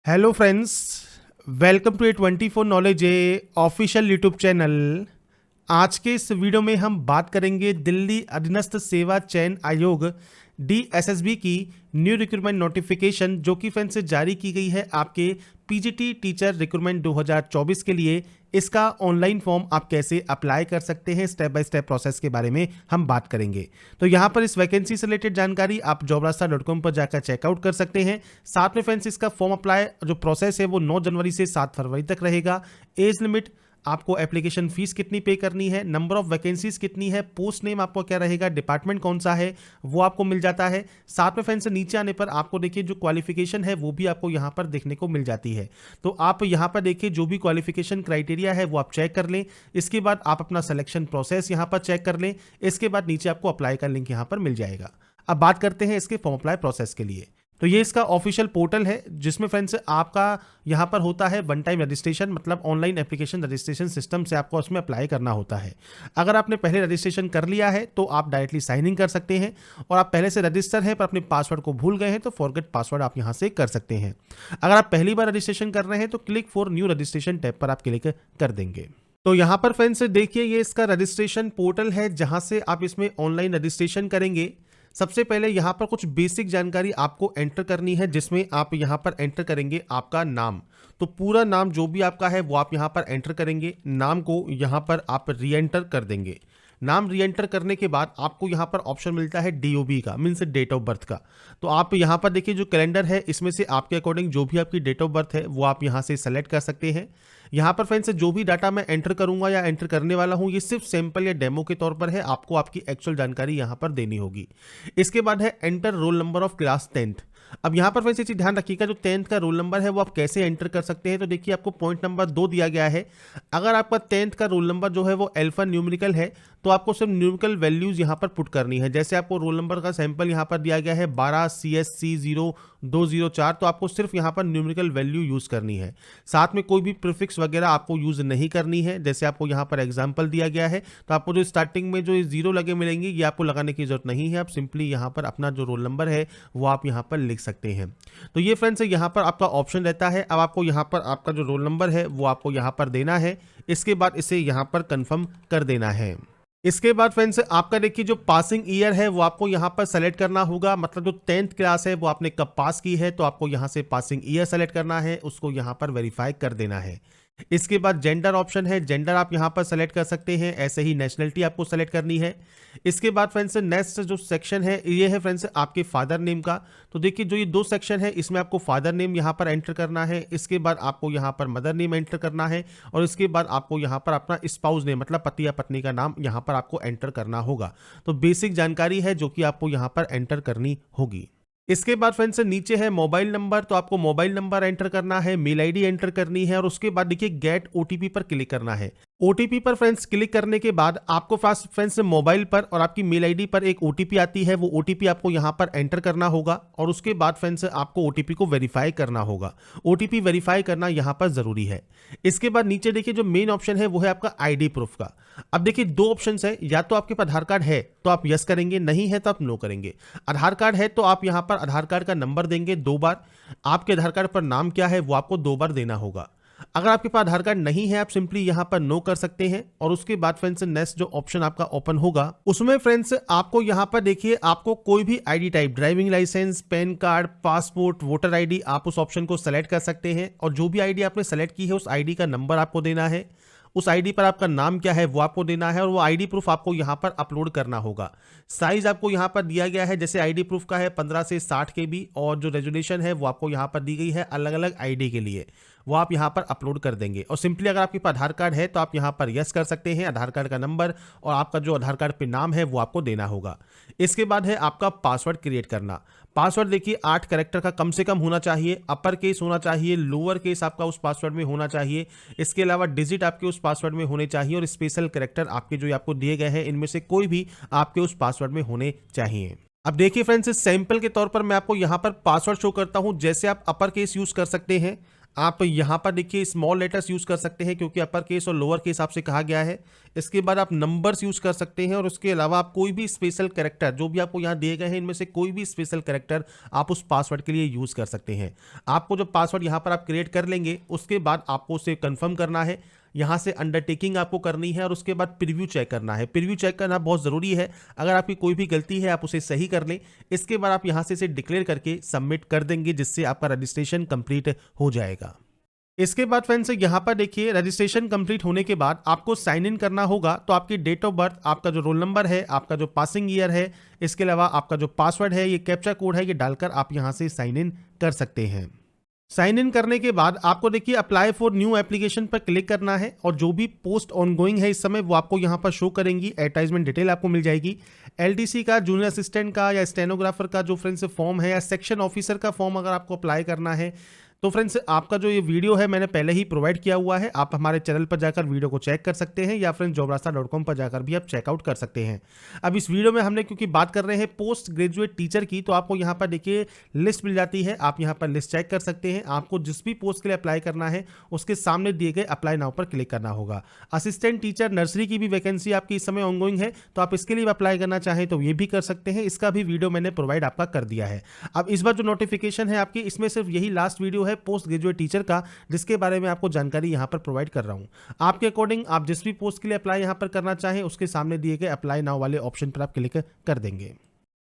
Hello friends, welcome to A24 knowledge official YouTube channel. आज के इस वीडियो में हम बात करेंगे दिल्ली अधीनस्थ सेवा चयन आयोग DSSB की न्यू रिक्रूटमेंट नोटिफिकेशन जो कि फ्रेंड्स जारी की गई है आपके पीजीटी टीचर रिक्रूटमेंट 2024 के लिए। इसका ऑनलाइन फॉर्म आप कैसे अप्लाई कर सकते हैं, स्टेप बाय स्टेप प्रोसेस के बारे में हम बात करेंगे। तो यहाँ पर इस वैकेंसी से रिलेटेड जानकारी आप jobrasta.com पर जाकर चेकआउट कर सकते हैं। साथ में फ्रेंड्स इसका फॉर्म अप्लाई जो प्रोसेस है वो 9 जनवरी से 7 फरवरी तक रहेगा। एज लिमिट, आपको एप्लीकेशन फीस कितनी पे करनी है, नंबर ऑफ वैकेंसीज कितनी है, पोस्ट नेम आपको क्या रहेगा, डिपार्टमेंट कौन सा है वो आपको मिल जाता है। साथ में फ्रेंड्स नीचे आने पर आपको देखिए जो क्वालिफिकेशन है वो भी आपको यहाँ पर देखने को मिल जाती है। तो आप यहाँ पर देखिए जो भी क्वालिफिकेशन क्राइटेरिया है वो आप चेक कर लें। इसके बाद आप अपना सिलेक्शन प्रोसेस यहाँ पर चेक कर लें। इसके बाद नीचे आपको अप्लाई का लिंक यहाँ पर मिल जाएगा। अब बात करते हैं इसके फॉर्म अप्लाई प्रोसेस के लिए। तो ये इसका ऑफिशियल पोर्टल है जिसमें फ्रेंड्स आपका यहाँ पर होता है वन टाइम रजिस्ट्रेशन, मतलब ऑनलाइन एप्लीकेशन रजिस्ट्रेशन सिस्टम से आपको उसमें अप्लाई करना होता है। अगर आपने पहले रजिस्ट्रेशन कर लिया है तो आप डायरेक्टली साइन इन कर सकते हैं, और आप पहले से रजिस्टर हैं पर अपने पासवर्ड को भूल गए हैं तो फॉरगेट पासवर्ड आप यहाँ से कर सकते हैं। अगर आप पहली बार रजिस्ट्रेशन कर रहे हैं तो click for new registration tab पर आप क्लिक कर देंगे। तो यहाँ पर फ्रेंड्स देखिए ये इसका रजिस्ट्रेशन पोर्टल है जहाँ से आप इसमें ऑनलाइन रजिस्ट्रेशन करेंगे। सबसे पहले यहाँ पर कुछ बेसिक जानकारी आपको एंटर करनी है, जिसमें आप यहाँ पर एंटर करेंगे आपका नाम। तो पूरा नाम जो भी आपका है वो आप यहाँ पर एंटर करेंगे। नाम को यहाँ पर आप री एंटर कर देंगे। नाम री एंटर करने के बाद आपको यहाँ पर ऑप्शन मिलता है DOB का, मीन्स डेट ऑफ बर्थ का। तो आप यहाँ पर देखिए जो कैलेंडर है इसमें से आपके अकॉर्डिंग जो भी आपकी डेट ऑफ बर्थ है वो आप यहाँ से सेलेक्ट कर सकते हैं। यहाँ पर फ्रेंड्स जो भी डाटा मैं एंटर करूंगा या एंटर करने वाला हूँ ये सिर्फ सैंपल या डेमो के तौर पर है, आपको आपकी एक्चुअल जानकारी यहाँ पर देनी होगी। इसके बाद है enter roll number of class 10th। अब यहाँ पर फ्रेंड्स ये चीज ध्यान रखिएगा जो 10th का रोल नंबर है वो आप कैसे एंटर कर सकते हैं। तो देखिए आपको पॉइंट नंबर 2 दिया गया है। अगर आपका 10th का रोल नंबर जो है वो अल्फा न्यूमेरिकल है तो आपको सिर्फ न्यूमेरिकल वैल्यूज यहाँ पर पुट करनी है। जैसे आपको रोल नंबर का सैंपल यहाँ पर दिया गया है 12 CSC 0204, तो आपको सिर्फ यहाँ पर न्यूमेरिकल वैल्यू यूज करनी है। साथ में कोई भी प्रीफिक्स वगैरह आपको यूज नहीं करनी है। जैसे आपको यहाँ पर एग्जांपल दिया गया है तो आपको जो स्टार्टिंग में जो 0 लगे मिलेंगे ये आपको लगाने की जरूरत नहीं है। आप सिंपली यहाँ पर अपना जो रोल नंबर है वो आप यहाँ पर लिख सकते हैं। तो ये फ्रेंड्स यहाँ पर आपका ऑप्शन रहता है। अब आपको यहाँ पर आपका जो रोल नंबर है वो आपको यहाँ पर देना है। इसके बाद इसे यहाँ पर कंफर्म कर देना है। इसके बाद फ्रेंड्स आपका देखिए जो पासिंग ईयर है वो आपको यहाँ पर सेलेक्ट करना होगा, मतलब जो 10th क्लास है वो आपने कब पास की है तो आपको यहाँ से पासिंग ईयर सेलेक्ट करना है, उसको यहाँ पर वेरीफाई कर देना है। इसके बाद जेंडर ऑप्शन है, जेंडर आप यहाँ पर सेलेक्ट कर सकते हैं। ऐसे ही नेशनलिटी आपको सेलेक्ट करनी है। इसके बाद फ्रेंड्स नेक्स्ट जो सेक्शन है ये है फ्रेंड्स आपके फादर नेम का। तो देखिए जो ये 2 सेक्शन है इसमें आपको फादर नेम यहाँ पर एंटर करना है। इसके बाद आपको यहाँ पर मदर नेम एंटर करना है, और इसके बाद आपको यहाँ पर अपना स्पाउस नेम, मतलब पति या पत्नी का नाम यहाँ पर आपको एंटर करना होगा। तो बेसिक जानकारी है जो कि आपको यहाँ पर एंटर करनी होगी। इसके बाद फ्रेंड्स नीचे है मोबाइल नंबर, तो आपको मोबाइल नंबर एंटर करना है, मेल आईडी एंटर करनी है, और उसके बाद देखिए गेट OTP पर क्लिक करना है। OTP पर फ्रेंड्स क्लिक करने के बाद आपको फास्ट फ्रेंड्स मोबाइल पर और आपकी मेल आईडी पर एक OTP आती है, वो OTP आपको यहाँ पर एंटर करना होगा, और उसके बाद फ्रेंड्स आपको OTP को वेरीफाई करना होगा। OTP वेरीफाई करना यहाँ पर जरूरी है। इसके बाद नीचे देखिए जो मेन ऑप्शन है वो है आपका ID प्रूफ का। अब देखिए 2 ऑप्शंस है, या तो आपके पास आधार कार्ड है तो आप यस करेंगे, नहीं है तो आप नो करेंगे। आधार कार्ड है तो आप यहाँ पर आधार कार्ड का नंबर देंगे 2 बार। आपके आधार कार्ड पर नाम क्या है वो आपको 2 बार देना होगा। अगर आपके पास आधार कार्ड नहीं है आप सिंपली यहाँ पर नो कर सकते हैं। और उसके बाद फ्रेंड्स नेक्स्ट जो ऑप्शन आपका ओपन होगा उसमें फ्रेंड्स आपको यहाँ पर देखिए आपको कोई भी ID type, driving licence, PAN card, passport, voter ID, आप उस ऑप्शन को सेलेक्ट कर सकते हैं। और जो भी आईडी आपने सेलेक्ट की है उस आईडी का नंबर आपको देना है, उस आईडी पर आपका नाम क्या है वो आपको देना है, और वो आईडी प्रूफ आपको यहाँ पर अपलोड करना होगा। साइज आपको यहाँ पर दिया गया है, जैसे आईडी प्रूफ का है 15 से 60 KB, और जो रेजोल्यूशन है वो आपको यहाँ पर दी गई है अलग अलग आईडी के लिए, वो आप यहाँ पर अपलोड कर देंगे। और सिंपली अगर आपके पास आधार कार्ड है तो आप यहाँ पर यस कर सकते हैं। आधार कार्ड का नंबर और आपका जो आधार कार्ड पे नाम है वो आपको देना होगा। इसके बाद है आपका पासवर्ड क्रिएट करना। पासवर्ड देखिए 8 कैरेक्टर का कम से कम होना चाहिए, अपर केस होना चाहिए, लोअर केस आपका उस पासवर्ड में होना चाहिए। इसके अलावा डिजिट आपके उस पासवर्ड में होने चाहिए, और स्पेशल कैरेक्टर आपके जो आपको दिए गए हैं इनमें से कोई भी आपके उस पासवर्ड में होने चाहिए। अब देखिए फ्रेंड्स इस सैंपल के तौर पर मैं आपको यहाँ पर पासवर्ड शो करता हूँ। जैसे आप अपर केस यूज कर सकते हैं, आप यहाँ पर देखिए स्मॉल लेटर्स यूज़ कर सकते हैं क्योंकि अपर केस और लोअर केस आपसे कहा गया है। इसके बाद आप नंबर्स यूज़ कर सकते हैं और उसके अलावा आप कोई भी स्पेशल कैरेक्टर जो भी आपको यहाँ दिए गए हैं इनमें से कोई भी स्पेशल कैरेक्टर आप उस पासवर्ड के लिए यूज़ कर सकते हैं। आपको जो पासवर्ड यहाँ पर आप क्रिएट कर लेंगे उसके बाद आपको उसे कन्फर्म करना है, यहाँ से अंडरटेकिंग आपको करनी है और उसके बाद प्रीव्यू चेक करना है। प्रीव्यू चेक करना बहुत ज़रूरी है, अगर आपकी कोई भी गलती है आप उसे सही कर लें। इसके बाद आप यहाँ से इसे डिक्लेयर करके सबमिट कर देंगे जिससे आपका रजिस्ट्रेशन कंप्लीट हो जाएगा। इसके बाद फ्रेंड्स यहाँ पर देखिए रजिस्ट्रेशन कंप्लीट होने के बाद आपको साइन इन करना होगा। तो आपकी डेट ऑफ बर्थ, आपका जो रोल नंबर है, आपका जो पासिंग ईयर है, इसके अलावा आपका जो पासवर्ड है, ये कैप्चा कोड है, ये डालकर आप यहाँ से साइन इन कर सकते हैं। साइन इन करने के बाद आपको देखिए अप्लाई फॉर न्यू एप्लीकेशन पर क्लिक करना है और जो भी पोस्ट ऑनगोइंग है इस समय वो आपको यहाँ पर शो करेंगी। एडवर्टाइजमेंट डिटेल आपको मिल जाएगी। एलडीसी का, जूनियर असिस्टेंट का या स्टेनोग्राफर का जो फ्रेंड्स फॉर्म है या सेक्शन ऑफिसर का फॉर्म अगर आपको अप्लाई करना है तो फ्रेंड्स आपका जो ये वीडियो है मैंने पहले ही प्रोवाइड किया हुआ है, आप हमारे चैनल पर जाकर वीडियो को चेक कर सकते हैं या फ्रेंड्स jobrasta.com पर जाकर भी आप चेकआउट कर सकते हैं। अब इस वीडियो में हमने क्योंकि बात कर रहे हैं पोस्ट ग्रेजुएट टीचर की, तो आपको यहाँ पर देखिए लिस्ट मिल जाती है, आप यहाँ पर लिस्ट चेक कर सकते हैं। आपको जिस भी पोस्ट के लिए अप्लाई करना है उसके सामने दिए गए अप्लाई नाउ पर क्लिक करना होगा। असिस्टेंट टीचर नर्सरी की भी वैकेंसी आपकी इस समय ऑनगोइंग है, तो आप इसके लिए अप्लाई करना चाहें तो ये भी कर सकते हैं। इसका भी वीडियो मैंने प्रोवाइड आपका कर दिया है। अब इस बार जो नोटिफिकेशन है आपकी, इसमें सिर्फ यही लास्ट वीडियो है पोस्ट ग्रेजुएट टीचर का जिसके बारे में आपको जानकारी यहां पर प्रोवाइड कर रहा हूं। आपके अकॉर्डिंग आप जिस भी पोस्ट के लिए अप्लाई यहां पर करना चाहें उसके सामने दिए गए अप्लाई नाउ वाले ऑप्शन पर आप क्लिक कर देंगे।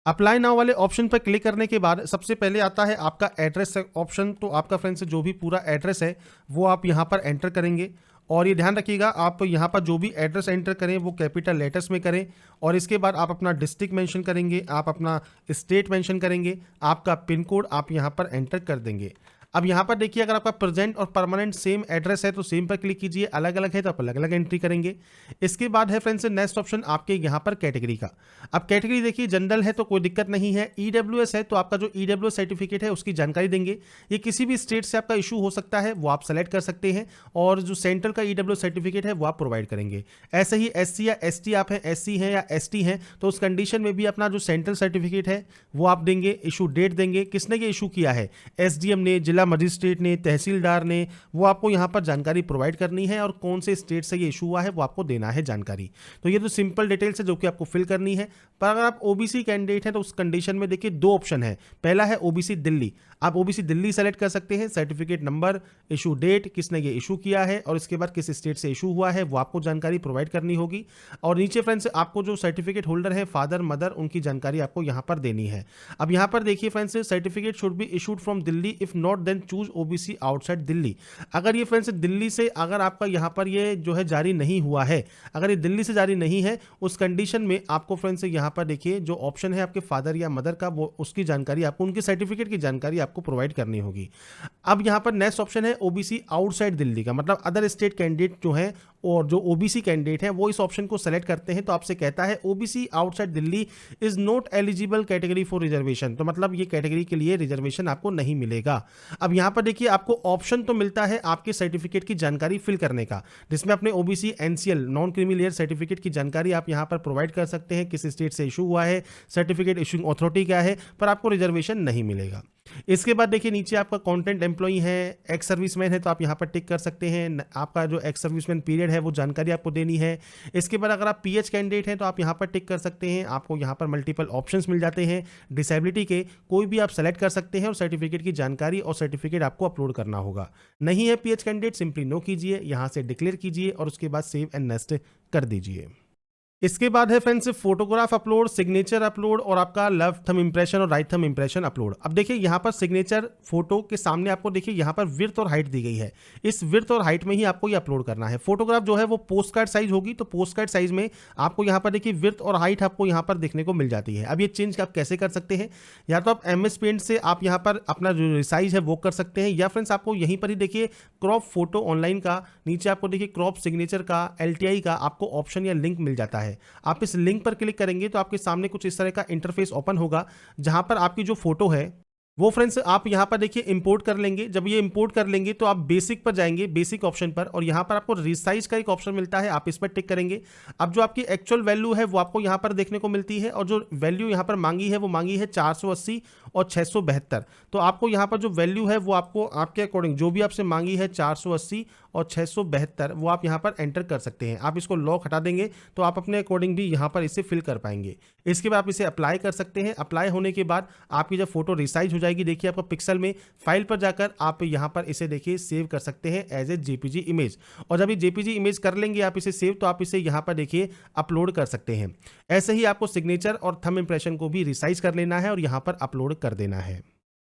अप्लाई नाउ वाले ऑप्शन पर क्लिक करने के बाद सबसे पहले आता है आपका एड्रेस ऑप्शन। तो आपका फ्रेंड्स जो भी पूरा एड्रेस है वो आप यहां पर एंटर करेंगे और ये ध्यान रखिएगा आप यहाँ पर जो भी एड्रेस एंटर करें वो कैपिटल लेटर्स में करें और इसके बाद आप अपना डिस्ट्रिक्ट मेंशन करेंगे, आप अपना स्टेट मेंशन करेंगे, आपका पिन कोड आप यहाँ पर एंटर कर देंगे। अब यहाँ पर देखिए अगर आपका प्रेजेंट और परमानेंट सेम एड्रेस है तो सेम पर क्लिक कीजिए, अलग अलग है तो आप अलग अलग एंट्री करेंगे। इसके बाद है फ्रेंड्स नेक्स्ट ऑप्शन आपके यहाँ पर कैटेगरी का। अब कैटेगरी देखिए जनरल है तो कोई दिक्कत नहीं है, ईडब्ल्यूएस है तो आपका जो ईडब्ल्यूएस सर्टिफिकेट है उसकी जानकारी देंगे। ये किसी भी स्टेट से आपका इशू हो सकता है वो आप सेलेक्ट कर सकते हैं और जो सेंट्रल का ईडब्ल्यूएस सर्टिफिकेट है वो आप प्रोवाइड करेंगे। ऐसे ही एससी या एसटी आप हैं, एससी हैं या एसटी हैं तो उस कंडीशन में भी अपना जो सेंट्रल सर्टिफिकेट है वो आप देंगे, इशू डेट देंगे, किसने ये इशू किया है, एसडीएम ने, जिला मजिस्ट्रेट ने, तहसीलदार ने, वो आपको यहाँ पर जानकारी प्रोवाइड करनी है और कौन से स्टेट से ये इशू हुआ है वो आपको देना है जानकारी। तो ये तो सिंपल डिटेल्स है जो कि आपको फिल करनी है। पर अगर आप ओबीसी कैंडिडेट हैं तो उस कंडीशन में देखिए दो ऑप्शन है। पहला है ओबीसी दिल्ली, आप ओबीसी दिल्ली सेलेक्ट कर सकते हैं, सर्टिफिकेट नंबर, इशू डेट, किसने ये इशू किया है और इसके बाद किस स्टेट से इशू हुआ है वो आपको जानकारी प्रोवाइड करनी होगी। और नीचे फ्रेंड्स आपको जो सर्टिफिकेट होल्डर है फादर मदर उनकी जानकारी आपको यहाँ पर देनी है। अब यहाँ पर देखिए friends certificate should be issued from Delhi, if not then choose OBC outside Delhi. अगर ये फ्रेंड्स दिल्ली से अगर आपका यहाँ पर ये जो है जारी नहीं हुआ है, अगर ये दिल्ली से जारी नहीं है उस कंडीशन में आपको फ्रेंड्स यहाँ पर देखिए जो ऑप्शन है आपके फादर या मदर का वो उसकी जानकारी आपको, उनके सर्टिफिकेट की जानकारी आपको प्रोवाइड करनी होगी। अब यहाँ पर नेक्स्ट ऑप्शन है ओबीसी आउटसाइड दिल्ली का, मतलब अदर स्टेट कैंडिडेट जो है और जो ओबीसी कैंडिडेट है वो इस ऑप्शन को सेलेक्ट करते हैं तो आपसे कहता है OBC outside Delhi is not eligible category for reservation, तो मतलब ये कैटेगरी के लिए रिजर्वेशन आपको नहीं मिलेगा। अब यहाँ पर देखिए आपको ऑप्शन तो मिलता है आपके सर्टिफिकेट की जानकारी फिल करने का, जिसमें अपने OBC NCL non creamy layer certificate की जानकारी आप यहाँ पर प्रोवाइड कर सकते हैं, किस स्टेट से इशू हुआ है, सर्टिफिकेट इशूइंग अथॉरिटी क्या है, पर आपको रिजर्वेशन नहीं मिलेगा। इसके बाद देखिए नीचे आपका कंटेंट एम्प्लॉई है, एक्स सर्विसमैन है तो आप यहाँ पर टिक कर सकते हैं, आपका जो एक्स सर्विसमैन पीरियड है वो जानकारी आपको देनी है। इसके बाद अगर आप पीएच कैंडिडेट हैं तो आप यहाँ पर टिक कर सकते हैं, आपको यहाँ पर मल्टीपल ऑप्शंस मिल जाते हैं, डिसेबिलिटी के कोई भी आप सेलेक्ट कर सकते हैं और सर्टिफिकेट की जानकारी और सर्टिफिकेट आपको अपलोड करना होगा। नहीं है पीएच कैंडिडेट सिंपली नो कीजिए, यहाँ से डिक्लेयर कीजिए और उसके बाद सेव एंड नेक्स्ट कर दीजिए। इसके बाद है friends photograph upload, signature upload और आपका लेफ्ट थंब इंप्रेशन और राइट थंब इंप्रेशन अपलोड। अब देखिए यहाँ पर सिग्नेचर फोटो के सामने आपको देखिए यहाँ पर विड्थ और हाइट दी गई है, इस विड्थ और हाइट में ही आपको ये अपलोड करना है। फोटोग्राफ जो है वो पोस्ट कार्ड साइज होगी, तो पोस्ट कार्ड साइज में आपको यहाँ पर देखिए विड्थ और हाइट आपको यहाँ पर देखने को मिल जाती है। अब ये चेंज आप कैसे कर सकते हैं, या तो आप MS पेंट से आप यहाँ पर अपना जो साइज है वो कर सकते हैं, या फ्रेंड्स आपको यहीं पर ही देखिए क्रॉप फोटो ऑनलाइन का नीचे आपको देखिए क्रॉप सिग्नेचर का LTI का आपको ऑप्शन या लिंक मिल जाता है। आप इस लिंक पर क्लिक करेंगे तो आपके सामने कुछ इस तरह का इंटरफेस ओपन होगा, जहां पर आपकी जो फोटो है वो फ्रेंड्स आप यहाँ पर देखिए इंपोर्ट कर लेंगे। जब ये इंपोर्ट कर लेंगे तो आप बेसिक पर जाएंगे, बेसिक ऑप्शन पर, और यहाँ पर आपको रिसाइज का एक ऑप्शन मिलता है, आप इस पर टिक करेंगे। अब जो आपकी एक्चुअल वैल्यू है वो आपको यहाँ पर देखने को मिलती है, और जो वैल्यू यहाँ पर मांगी है वो मांगी है 480 और 672। तो आपको यहाँ पर जो वैल्यू है वो आपको आपके अकॉर्डिंग जो भी आपसे मांगी है 480 और 672 वो आप यहाँ पर एंटर कर सकते हैं। आप इसको लॉक हटा देंगे तो आप अपने अकॉर्डिंग भी यहाँ पर इसे फिल कर पाएंगे। इसके बाद आप इसे अप्लाई कर सकते हैं। अप्लाई होने के बाद आपकी जब फोटो रिसाइज हो जाएगी, देखिए आपको पिक्सल में फाइल पर जाकर आप यहाँ पर इसे देखिए सेव कर सकते हैं एज ए जेपीजी इमेज। और जब ये जेपीजी इमेज कर लेंगे आप इसे सेव, तो आप इसे यहाँ पर देखिए अपलोड कर सकते हैं। ऐसे ही आपको सिग्नेचर और थंब इंप्रेशन को भी रिसाइज कर लेना है और यहाँ पर अपलोड कर देना है।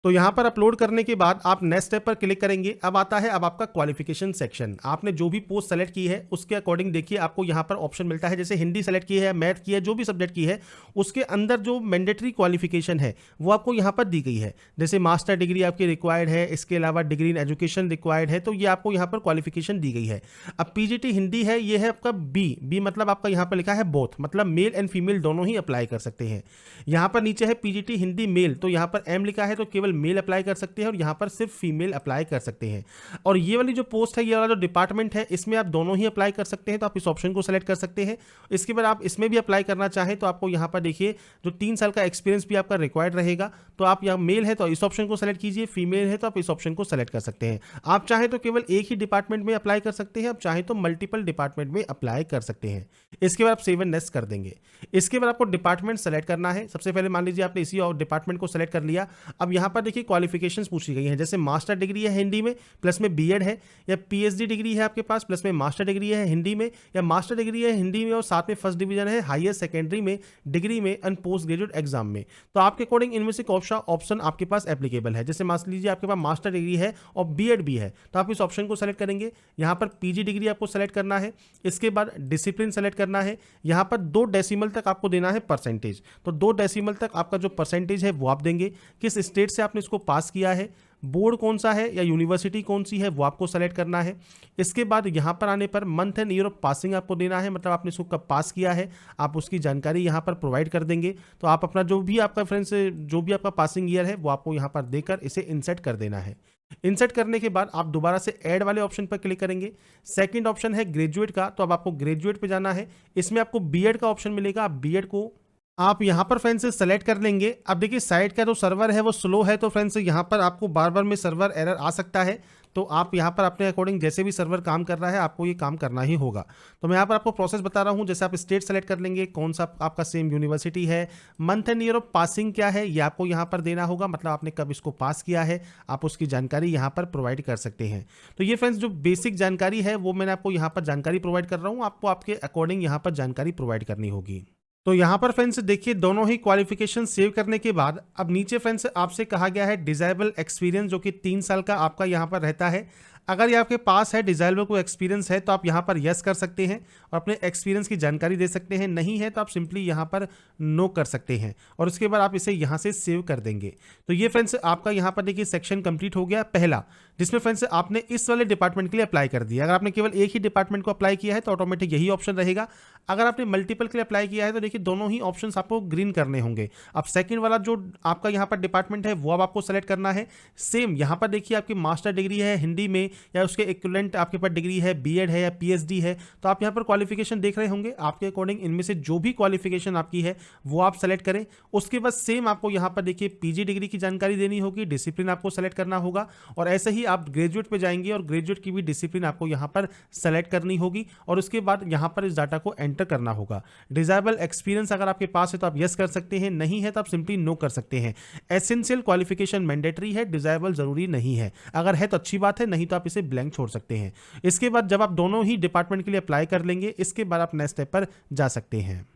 तो यहाँ पर अपलोड करने के बाद आप नेक्स्ट स्टेप पर क्लिक करेंगे। अब आता है अब आपका क्वालिफिकेशन सेक्शन। आपने जो भी पोस्ट सेलेक्ट की है उसके अकॉर्डिंग देखिए आपको यहाँ पर ऑप्शन मिलता है। जैसे हिंदी सेलेक्ट की है, मैथ की है, जो भी सब्जेक्ट की है, उसके अंदर जो मैंडेटरी क्वालिफिकेशन है वो आपको यहाँ पर दी गई है। जैसे मास्टर डिग्री आपकी रिक्वायर्ड है, इसके अलावा डिग्री इन एजुकेशन रिक्वायर्ड है, तो ये आपको यहाँ पर क्वालिफिकेशन दी गई है। अब पीजीटी हिंदी है, ये है आपका बी मतलब आपका यहाँ पर लिखा है बोथ, मतलब मेल एंड फीमेल दोनों ही अप्लाई कर सकते हैं। यहाँ पर नीचे है पीजीटी हिंदी मेल, तो यहाँ पर एम लिखा है तो केवल मेल अप्लाई कर सकते हैं, और यहाँ पर सिर्फ फीमेल अप्लाई कर सकते हैं। और ये वाली जो पोस्ट है, ये वाला जो डिपार्टमेंट है, इसमें आप दोनों ही अप्लाई कर सकते हैं, तो आप इस ऑप्शन को सेलेक्ट कर सकते हैं। इसके बाद आप इसमें भी अप्लाई करना चाहें तो आपको यहाँ पर देखिए जो 3 साल का एक्सपीरियंस भी आपका रिक्वायर्ड रहेगा। तो आप यहाँ मेल है तो इस ऑप्शन को सेलेक्ट कीजिए, फीमेल है तो आप इस ऑप्शन को सेलेक्ट कर सकते हैं। आप चाहें तो केवल एक ही डिपार्टमेंट में अप्लाई कर सकते हैं, आप चाहें तो मल्टीपल डिपार्टमेंट में अप्लाई कर सकते हैं। इसके बाद आप सेव एंड नेक्स्ट कर देंगे। इसके बाद आपको डिपार्टमेंट सेलेक्ट करना है। सबसे पहले मान लीजिए आपने इसी डिपार्टमेंट को सेलेक्ट कर लिया। अब यहाँ पर देखिए क्वालिफिकेशंस पूछी गई हैं, जैसे मास्टर डिग्री है हिंदी में प्लस में बीएड है, या पीएचडी डिग्री है आपके पास प्लस में मास्टर डिग्री है हिंदी में, या मास्टर डिग्री है हिंदी में और साथ में फर्स्ट डिवीजन है हायर सेकेंडरी में, डिग्री में एंड पोस्ट ग्रेजुएट एग्जाम में। तो आपके अकॉर्डिंग इनमें से ऑप्शन आपके पास एप्लीकेबल है। जैसे मान लीजिए आपके पास मास्टर डिग्री है और बीएड भी है, तो आप इस ऑप्शन को सेलेक्ट करेंगे। यहाँ पर पीजी डिग्री आपको सेलेक्ट करना है। इसके बाद डिसिप्लिन सेलेक्ट करना है। यहाँ पर 2 डेसिमल तक आपको देना है परसेंटेज, तो 2 डेसिमल तक आपका जो परसेंटेज है वो आप देंगे। किस स्टेट से आपने इसको पास किया है, बोर्ड कौन सा है या यूनिवर्सिटी कौन सी है, वो आपको सेलेक्ट करना है। इसके बाद यहाँ पर आने per month and year of passing आपको देना है, मतलब आपने इसको कब पास किया है, आप उसकी जानकारी यहाँ पर प्रोवाइड कर देंगे। तो आप अपना जो भी आपका फ्रेंड्स जो भी आपका पासिंग ईयर है वो आपको यहाँ पर देकर इसे इंसर्ट कर देना है। इंसर्ट करने के बाद आप दोबारा से ऐड वाले ऑप्शन पर क्लिक करेंगे। सेकंड ऑप्शन है ग्रेजुएट का, तो अब आपको ग्रेजुएट पे जाना है। इसमें आपको बीएड का ऑप्शन मिलेगा, आप बीएड को आप यहाँ पर फ्रेंड्स सेलेक्ट कर लेंगे। अब देखिए साइट का जो सर्वर है वो स्लो है, तो फ्रेंड्स यहाँ पर आपको बार बार में सर्वर एरर आ सकता है। तो आप यहाँ पर अपने अकॉर्डिंग जैसे भी सर्वर काम कर रहा है आपको ये काम करना ही होगा। तो मैं यहाँ पर आपको प्रोसेस बता रहा हूँ। जैसे आप स्टेट सेलेक्ट कर लेंगे, कौन सा आपका सेम यूनिवर्सिटी है, month and year of passing क्या है ये आपको यहाँ पर देना होगा, मतलब आपने कब इसको पास किया है, आप उसकी जानकारी यहाँ पर प्रोवाइड कर सकते हैं। तो ये फ्रेंड्स जो बेसिक जानकारी है वो मैंने आपको यहाँ पर जानकारी प्रोवाइड कर रहा हूँ, आपको आपके अकॉर्डिंग यहाँ पर जानकारी प्रोवाइड करनी होगी। तो यहाँ पर फ्रेंड्स देखिए दोनों ही क्वालिफिकेशन सेव करने के बाद अब नीचे फ्रेंड्स आपसे कहा गया है डिजायबल एक्सपीरियंस, जो कि 3 साल का आपका यहाँ पर रहता है। अगर ये आपके पास है डिजायबल कोई एक्सपीरियंस है तो आप यहाँ पर यस कर सकते हैं और अपने एक्सपीरियंस की जानकारी दे सकते हैं। नहीं है तो आप सिंपली यहाँ पर नो कर सकते हैं और उसके बाद आप इसे यहाँ से सेव कर देंगे। तो ये फ्रेंड्स आपका यहाँ पर देखिए सेक्शन कंप्लीट हो गया पहला, जिसमें फ्रेंड्स आपने इस वाले डिपार्टमेंट के लिए अप्लाई कर दिया। अगर आपने केवल एक ही डिपार्टमेंट को अप्लाई किया है तो ऑटोमेटिक यही ऑप्शन रहेगा। अगर आपने मल्टीपल के लिए अप्लाई किया है तो देखिए दोनों ही ऑप्शंस आपको ग्रीन करने होंगे। अब सेकंड वाला जो आपका यहाँ पर डिपार्टमेंट है वो अब आपको सेलेक्ट करना है। सेम यहाँ पर देखिए आपकी मास्टर डिग्री है हिंदी में या उसके इक्विवेलेंट आपके पास डिग्री है, बीएड है या पीएचडी है, तो आप यहाँ पर क्वालिफिकेशन देख रहे होंगे। आपके अकॉर्डिंग इनमें से जो भी क्वालिफिकेशन आपकी है वो आप सेलेक्ट करें। उसके बाद सेम आपको यहाँ पर देखिए पीजी डिग्री की जानकारी देनी होगी, डिसिप्लिन आपको सेलेक्ट करना होगा और ऐसे ही आप ग्रेजुएट पे जाएंगे और ग्रेजुएट की भी डिसिप्लिन आपको यहाँ पर सेलेक्ट करनी होगी और उसके बाद यहाँ पर इस डाटा को एंटर करना होगा। डिजायबल एक्सपीरियंस अगर आपके पास है तो आप यस कर सकते हैं, नहीं है तो आप सिंपली नो कर सकते हैं। एसेंशियल क्वालिफिकेशन मैंडेटरी है, डिजायबल जरूरी नहीं है। अगर है तो अच्छी बात है, नहीं तो आप इसे ब्लैंक छोड़ सकते हैं। इसके बाद जब आप दोनों ही डिपार्टमेंट के लिए अप्लाई कर लेंगे, इसके बाद आप नेक्स्ट स्टेप पर जा सकते हैं।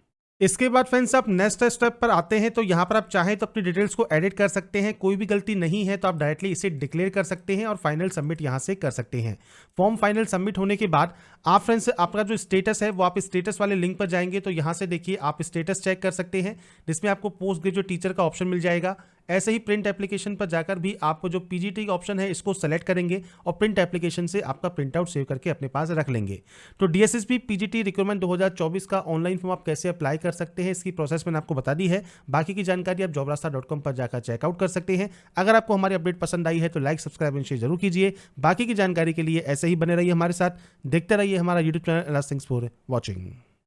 इसके बाद फ्रेंड्स आप नेक्स्ट स्टेप पर आते हैं तो यहाँ पर आप चाहें तो अपनी डिटेल्स को एडिट कर सकते हैं। कोई भी गलती नहीं है तो आप डायरेक्टली इसे डिक्लेयर कर सकते हैं और फाइनल सबमिट यहाँ से कर सकते हैं। फॉर्म फाइनल सबमिट होने के बाद आप फ्रेंड्स आपका जो स्टेटस है वो आप स्टेटस वाले लिंक पर जाएंगे तो यहाँ से देखिए आप स्टेटस चेक कर सकते हैं, जिसमें आपको पोस्ट ग्रेजुएट टीचर का ऑप्शन मिल जाएगा। ऐसे ही प्रिंट एप्लीकेशन पर जाकर भी आप जो पीजीटी का ऑप्शन है इसको सेलेक्ट करेंगे और प्रिंट एप्लीकेशन से आपका प्रिंट आउट सेव करके अपने पास रख लेंगे। तो डीएसएसबी पीजीटी रिक्रूटमेंट 2024 का ऑनलाइन फॉर्म आप कैसे अप्लाई कर सकते हैं, इसकी प्रोसेस मैंने आपको बता दी है। बाकी की जानकारी आप jobrasta.com पर जाकर चेकआउट कर सकते हैं। अगर आपको हमारी अपडेट पसंद आई है तो लाइक, सब्सक्राइब एंड शेयर जरूर कीजिए। बाकी की जानकारी के लिए ऐसे ही बने रहिए हमारे साथ, देखते रहिए हमारा YouTube channel. Thanks for watching.